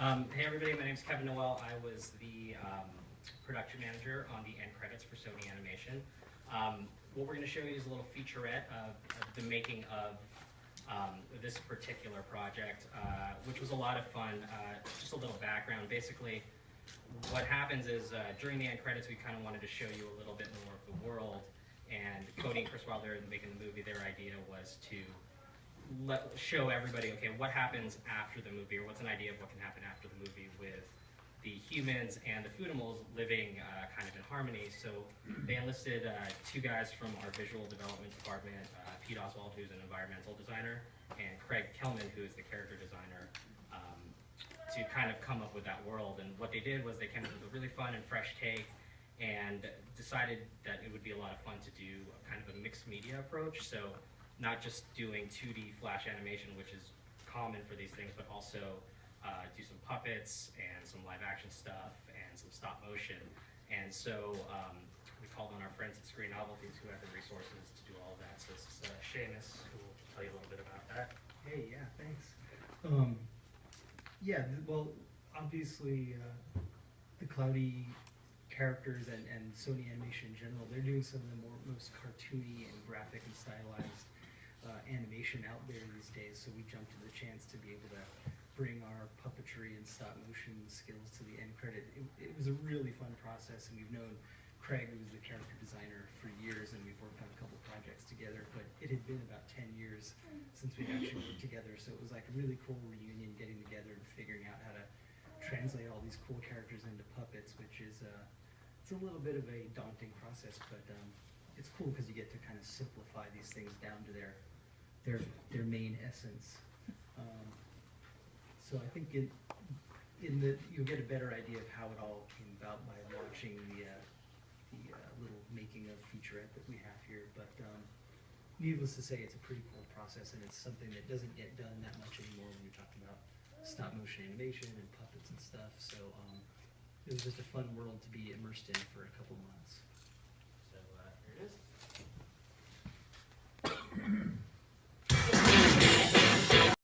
Hey everybody, my name is Kevin Noel. I was the production manager on the end credits for Sony Animation. What we're going to show you is a little featurette of the making of this particular project, which was a lot of fun. Just a little background. Basically, what happens is during the end credits, we kind of wanted to show you a little bit more of the world. And Cody and Chris, while they're making the movie, their idea was to show everybody, okay, what happens after the movie, or what's an idea of what can happen after the movie with the humans and the foodimals living kind of in harmony. So they enlisted two guys from our visual development department, Pete Oswald, who's an environmental designer, and Craig Kelman, who is the character designer, to kind of come up with that world. And what they did was they came up with a really fun and fresh take and decided that it would be a lot of fun to do kind of a mixed media approach. So not just doing 2D flash animation, which is common for these things, but also do some puppets and some live action stuff and some stop motion. And so we called on our friends at Screen Novelties who have the resources to do all of that. So this is Seamus, who will tell you a little bit about that. Hey, yeah, thanks. Well, obviously the cloudy characters and Sony Animation in general, they're doing some of the most cartoony and graphic and stylized animation out there these days, so we jumped to the chance to be able to bring our puppetry and stop motion skills to the end credit. It was a really fun process, and we've known Craig, who was the character designer, for years, and we've worked on a couple projects together, but it had been about 10 years since we'd actually worked together, so it was like a really cool reunion, getting together and figuring out how to translate all these cool characters into puppets, which is it's a little bit of a daunting process, but it's cool because you get to kind of simplify these things down to their main essence. So I think you'll get a better idea of how it all came about by watching the little making of featurette that we have here. But needless to say, it's a pretty cool process, and it's something that doesn't get done that much anymore when you're talking about stop motion animation and puppets and stuff. So it was just a fun world to be immersed in for a couple months.